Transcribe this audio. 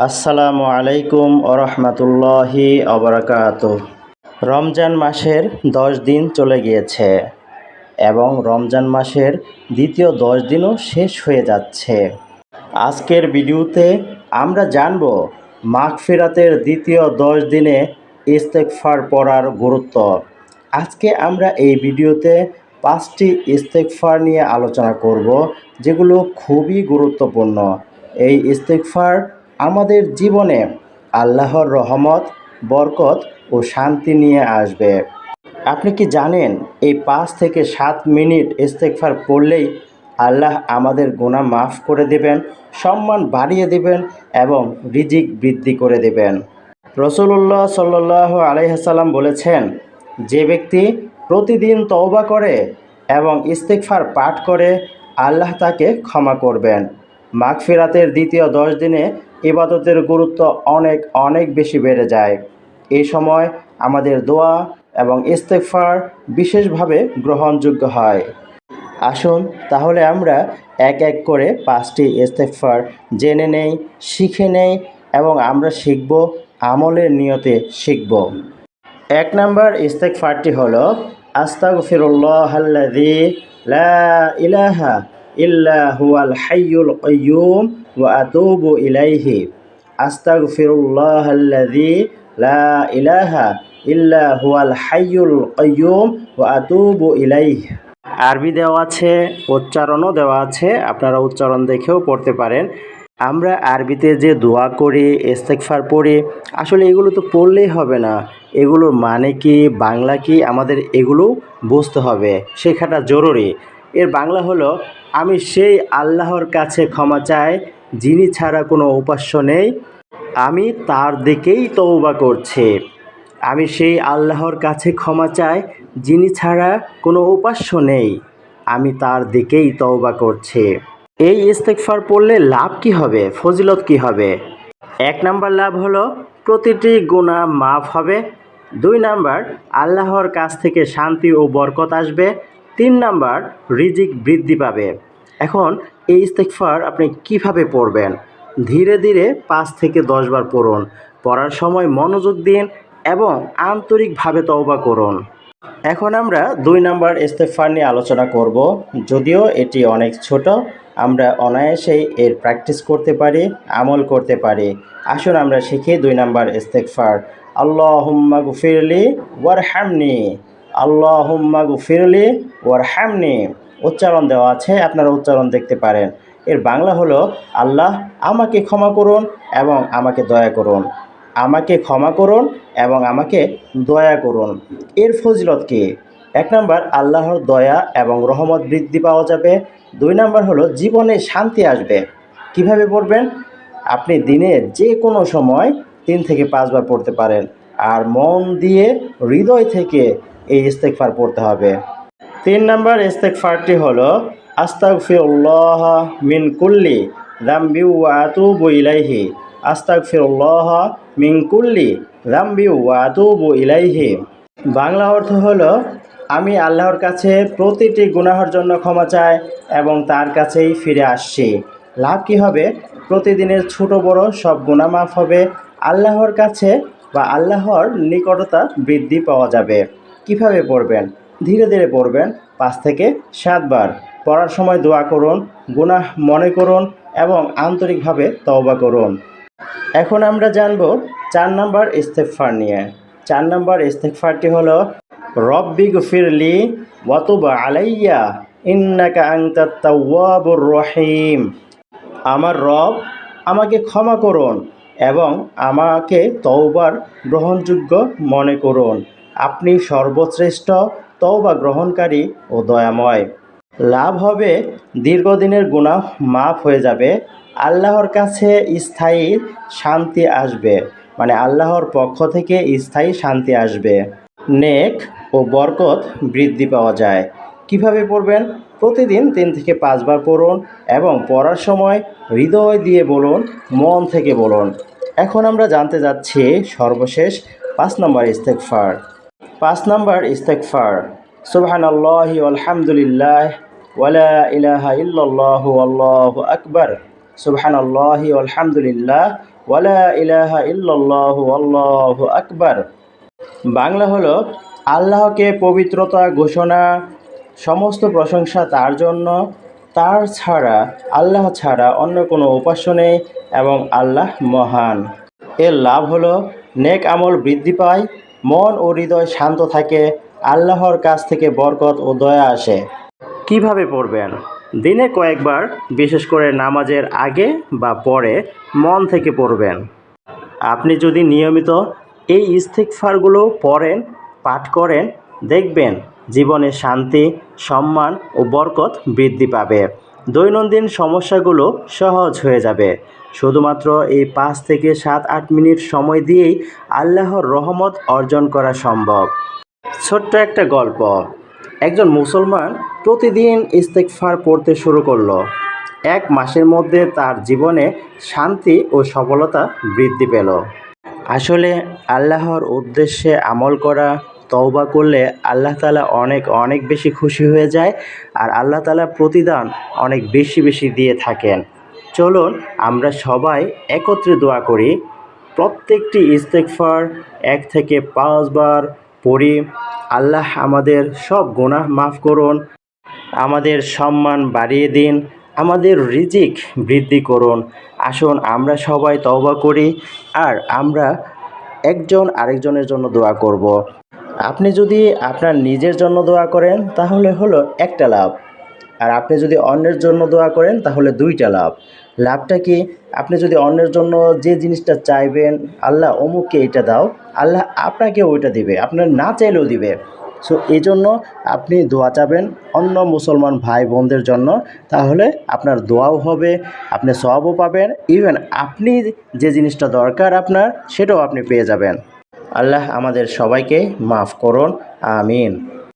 আসসালামু আলাইকুম ওরহমতুল্লাহি অবরাকাতুহ। রমজান মাসের 10 দিন চলে গিয়েছে এবং রমজান মাসের দ্বিতীয় 10 দিনও শেষ হয়ে যাচ্ছে। আজকের ভিডিওতে আমরা জানব মাগফিরাতের দ্বিতীয় 10 দিনে ইস্তেগফার পড়ার গুরুত্ব। আজকে আমরা এই ভিডিওতে 5টি ইস্তেগফার নিয়ে আলোচনা করব, যেগুলো খুবই গুরুত্বপূর্ণ। এই ইস্তেগফার আমাদের জীবনে আল্লাহর রহমত, বরকত ও শান্তি নিয়ে আসবে। আপনি কি জানেন এই 5 থেকে 7 মিনিট ইস্তেগফার পড়লেই আল্লাহ আমাদের গুনাহ মাফ করে দেবেন, সম্মান বাড়িয়ে দেবেন এবং রিজিক বৃদ্ধি করে দেবেন। রাসূলুল্লাহ সাল্লাল্লাহু আলাইহি ওয়াসাল্লাম বলেছেন, যে ব্যক্তি প্রতিদিন তওবা করে এবং ইস্তেগফার পাঠ করে আল্লাহ তাকে ক্ষমা করবেন। মাগফিরাতের দ্বিতীয় 10 দিনে ইবাদতের গুরুত্ব অনেক অনেক বেশি বেড়ে যায়। এই সময় আমাদের দোয়া এবং ইস্তেগফার বিশেষভাবে গ্রহণযোগ্য হয়। আসুন তাহলে আমরা এক এক করে 5টি ইস্তেগফার জেনে নেই, শিখে নেই এবং আমরা শিখব, আমলের নিয়তে শিখব। 1 নাম্বার ইস্তেগফারটি হলো আস্তাগফিরুল্লাহাল্লাযী লা ইলাহা ইল্লা হুয়াল হাইয়ুল কাইয়্যুম ওয়া আতুবু ইলাইহি। আস্তাগফিরুল্লাহাল্লাযী লা ইলাহা ইল্লা হুয়াল হাইয়ুল কাইয়্যুম ওয়া আতুবু ইলাইহি। আরবি দেওয়া আছে, উচ্চারণও দেওয়া আছে, আপনারা উচ্চারণ দেখেও পড়তে পারেন। আমরা আরবিতে যে দোয়া করি, ইস্তেগফার পড়ি, আসলে এগুলো তো পড়লেই হবে না, এগুলোর মানে কি, বাংলা কি, আমাদের এগুলো বুঝতে হবে, শেখাটা জরুরি। এর বাংলা হলো, আমি সেই আল্লাহর কাছে ক্ষমা চাই যিনি ছাড়া কোনো উপাস্য নেই, আমি তার দিকেই তওবা করছি। আমি সেই আল্লাহর কাছে ক্ষমা চাই যিনি ছাড়া কোনো উপাস্য নেই, আমি তার দিকেই তওবা করছি। এই ইস্তেগফার পড়লে লাভ কি হবে, ফজিলত কি হবে? 1 নাম্বার লাভ হলো প্রতিটি গুনাহ মাফ হবে। 2 নাম্বার, আল্লাহর কাছ থেকে শান্তি ও বরকত আসবে। 3 নাম্বার, রিজিক বৃদ্ধি পাবে। এখন এই ইস্তেগফার আপনি কিভাবে পড়বেন? ধীরে ধীরে 5 থেকে 10 বার পড়ুন। পড়ার সময় মনোযোগ দিন এবং আন্তরিকভাবে তওবা করুন। এখন আমরা 2 নাম্বার ইস্তেগফার নিয়ে আলোচনা করব। যদিও এটি অনেক ছোট, আমরা অনায়াসেই এর প্র্যাকটিস করতে পারি, আমল করতে পারি। আসুন আমরা শিখি 2 নাম্বার ইস্তেগফার। আল্লাহুম্মা গফিরলি ওয়ারহামনি, আল্লাহুম্মা গফিরলি ওয়ারহামনি। উচ্চারণ দেওয়া আছে, আপনারা উচ্চারণ দেখতে পারেন। এর বাংলা হলো, আল্লাহ আমাকে ক্ষমা করুন এবং আমাকে দয়া করুন। আমাকে ক্ষমা করুন এবং আমাকে দয়া করুন। এর ফজিলত কি? 1 নাম্বার, আল্লাহর দয়া এবং রহমত বৃদ্ধি পাওয়া যাবে। 2 নাম্বার হলো জীবনে শান্তি আসবে। কিভাবে পড়বেন? আপনি দিনের যে কোনো সময় 3 থেকে 5 বার পড়তে পারেন, আর মন দিয়ে, হৃদয় থেকে এই ইস্তেগফার পড়তে হবে। 3 নাম্বার ইস্তেগফারটি হলো আস্তাগফিরুল্লাহ মিন কুল্লি যামবি ওয়া আতুবু ইলাইহি। আস্তাগফিরুল্লাহ মিন কুল্লি যামবি ওয়া আতুবু ইলাইহি। বাংলা অর্থ হলো, আমি আল্লাহর কাছে প্রতিটি গুনাহের জন্য ক্ষমা চাই এবং তার কাছেই ফিরে আসছি। লাভ কি হবে? প্রতিদিনের ছোট বড় সব গুনাহ মাফ হবে, আল্লাহর কাছে বা আল্লাহর নিকটতা বৃদ্ধি পাওয়া যাবে। কিভাবে পড়বেন? ধীরে ধীরে পড়বেন, 5 থেকে 7 বার। পড়ার সময় দোয়া করুন, গুনাহ মনে করুন এবং আন্তরিকভাবে তওবা করুন। এখন আমরা জানব 4 নাম্বার ইস্তেগফার নিয়ে। 4 নাম্বার ইস্তেগফারটি হলো রব্বি গফিরলি ওয়া তুব আলাইয়া ইন্নাকা আনতাত তাওয়াবুর রহিম। আমার রব, আমাকে ক্ষমা করুন এবং আমাকে তওবার গ্রহণযোগ্য মনে করুন। আপনি সর্বশ্রেষ্ঠ তওবা গ্রহণকারী ও দয়াময়। লাভ হবে, দীর্ঘদিনের গুনাহ মাফ হয়ে যাবে, আল্লাহর কাছে স্থায়ী শান্তি আসবে, মানে আল্লাহর পক্ষ থেকে স্থায়ী শান্তি আসবে, নেক ও বরকত বৃদ্ধি পাওয়া যায়। কিভাবে পড়বেন? প্রতিদিন 3 থেকে 5 বার পড়ুন এবং পড়ার সময় হৃদয় দিয়ে বলুন, মন থেকে বলুন। এখন আমরা জানতে যাচ্ছি সর্বশেষ 5 নম্বর ইস্তেগফার। 5 নম্বর ইস্তেগফার, সুবহানাল্লাহি ওয়ালহামদুলিল্লাহ ওয়ালা ইলাহা ইল্লাল্লাহু আল্লাহু আকবার। সুবহানাল্লাহি ওয়ালহামদুলিল্লাহ ওয়ালা ইলাহা ইল্লাল্লাহু আল্লাহু আকবার। বাংলা হলো আল্লাহকে পবিত্রতা ঘোষণা, সমস্ত প্রশংসা তার জন্য, তার ছাড়া আল্লাহ ছাড়া অন্য কোনো উপাস্য নেই এবং আল্লাহ মহান। এর লাভ হলো নেক আমল বৃদ্ধি পায়, মন ও হৃদয় শান্ত থাকে, আল্লাহর কাছ থেকে বরকত ও দয়া আসে। কিভাবে পড়বেন? দিনে কয়েকবার, বিশেষ করে নামাজের আগে বা পরে মন থেকে পড়বেন। আপনি যদি নিয়মিত এই ইস্তিগফারগুলো পড়েন, পাঠ করেন, দেখবেন জীবনে শান্তি, সম্মান ও বরকত বৃদ্ধি পাবে। দৈনন্দিন সমস্যাগুলো সহজ হয়ে যাবে। শুধুমাত্র এই 5 থেকে 7-8 মিনিট সময় দিয়েই আল্লাহর রহমত অর্জন করা সম্ভব। ছোট্ট একটা গল্প। একজন মুসলমান প্রতিদিন ইস্তিগফার পড়তে শুরু করলো। 1 মাসের মধ্যে তার জীবনে শান্তি ও সফলতা বৃদ্ধি পেল। আসলে আল্লাহর উদ্দেশ্যে আমল করা, তওবা করলে আল্লাহ তাআলা অনেক অনেক বেশি খুশি হয়ে যায়, আর আল্লাহ তাআলা প্রতিদান অনেক বেশি বেশি দিয়ে থাকেন। চলুন আমরা সবাই একত্রে দোয়া করি। প্রত্যেকটি ইস্তিগফার 1 থেকে 5 বার পড়ি। আল্লাহ আমাদের সব গুনাহ মাফ করুন, আমাদের সম্মান বাড়িয়ে দিন, আমাদের রিজিক বৃদ্ধি করুন। আসুন আমরা সবাই তওবা করি, আর আমরা একজন আরেকজনের জন্য দোয়া করব। আপনি যদি আপনার নিজের জন্য দোয়া করেন তাহলে হলো একটা লাভ, আর আপনি যদি অন্যের জন্য দোয়া করেন তাহলে 2টা লাভ। লাভটা কি? আপনি যদি অন্যের জন্য যে জিনিসটা চাইবেন, আল্লাহ অমুককে এটা দাও, আল্লাহ আপনাকে ওইটা দিবে, আপনার না চাইলেও দিবে। সো এই জন্য আপনি দোয়া চাবেন অন্য মুসলমান ভাই বোনদের জন্য, তাহলে আপনার দোয়াও হবে, আপনি সওয়াবও পাবেন, ইভেন আপনি যে জিনিসটা দরকার আপনার সেটাও আপনি পেয়ে যাবেন। আল্লাহ আমাদের সবাইকে মাফ করুন, আমিন।